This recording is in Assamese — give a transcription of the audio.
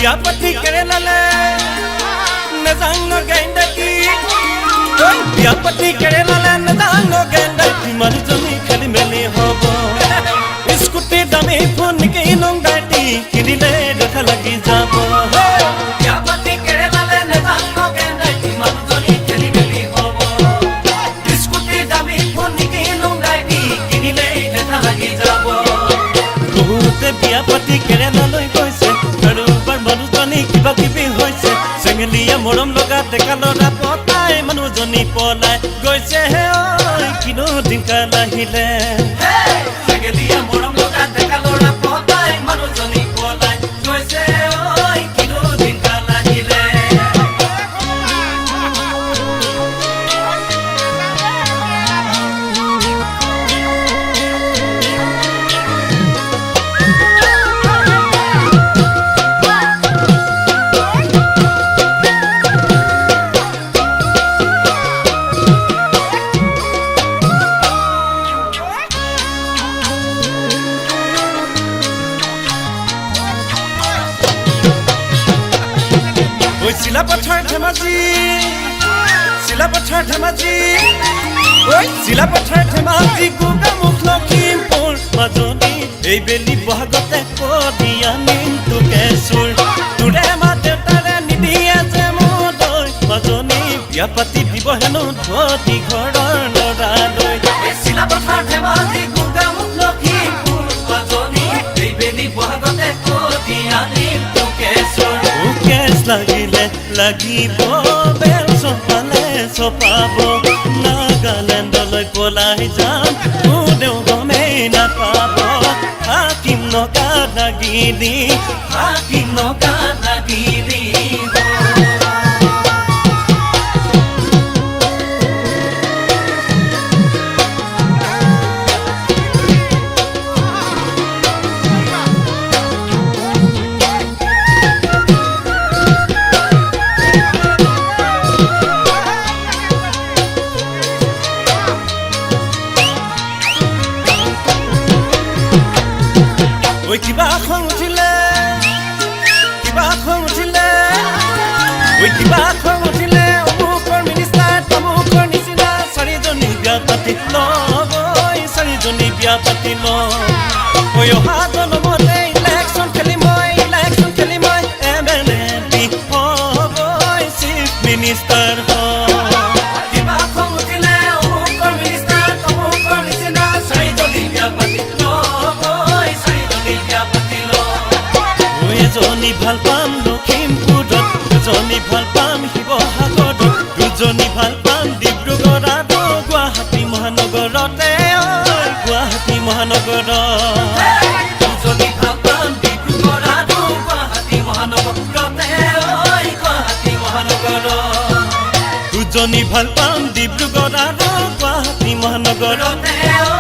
বিয়া পাতি কেৰেলালে নেজানো গেণ্ডাকি বিয়া পাতি কেৰেলালে নেজানো গেণ্ডাকি মানুহজনী খেলি মেলি হ'ব স্কুটি দামী ফোন কিনো গাড়ী কিনিলে দেখা লাগি যাব বিয়া পাতি কেৰেলালে নেজানো গেণ্ডাকি মানুহজনী খেলি মেলি হ'ব স্কুটি দামী ফোন কিনো গাড়ী কিনিলে দেখা লাগি যাব বহুতে বিয়া পাতি কেৰেলালৈ গৈছে আৰু বাৰ মানুহজনী কিবা কিবি হৈছে চেঙেলীয়া মৰম লগা ডেকা ল'ৰা পতাই মানুহজনী পলাই গৈছে হে ঐ কিনো দিনকাল আহিলে চেঙেলীয়া মৰম লগা ডেকা ল'ৰা পতাই মানুহজনী পলাই গৈছে ঐ কিনো দিনকাল আহিলে চিলাপথাৰ ধেমাজি ঐ চিলাপথাৰ ধেমাজি গোগামুখ লখিমপুৰ মাজনী এই বেলি বহাগতে কদিয়া নিমটোকে চুৰ তোৰে মা দেউতাৰে নিদিয়ে যে মোলৈ মাজনী বিয়া পাতি দিব হেনো ধতি ঘৰৰ ল'ৰালৈ চিলাপথাৰ ধেমাজি গোগামুখ লখিমপুৰ মাজনী এই বেলি বহাগতে কদিয়া নিমটোকে চুৰ লাগিলে লাগিব বেল চপালে চপাব নাগালেণ্ডলৈ পলাই যাম কোনেও গমেই নাপাব হাকিম নকা লাগিলি হাকিম নকা লাগিলি ঐ কিবা খং উঠিলে অমুকৰ মিনিষ্টাৰ তমুকৰ নিচিনা চাৰিজনী বিয়া পাতি লব চাৰিজনী বিয়া পাতি লব অহা জনমতে ইলেকশ্যন খেলি মই MLA হ'ব চিফ মিনিষ্টাৰ দুজনী ভাল পাম লখিমপুৰত দুজনী ভাল পাম শিৱসাগৰত দুজনী ভাল পাম ডিব্ৰুগড় আৰু গুৱাহাটী মহানগৰতে গুৱাহাটী মহানগৰত দুজনী ভাল পাম ডিব্ৰুগড় আৰু গুৱাহাটী মহানগৰতে গুৱাহাটী মহানগৰত দুজনী ভাল পাম ডিব্ৰুগড় আৰু গুৱাহাটী মহানগৰতে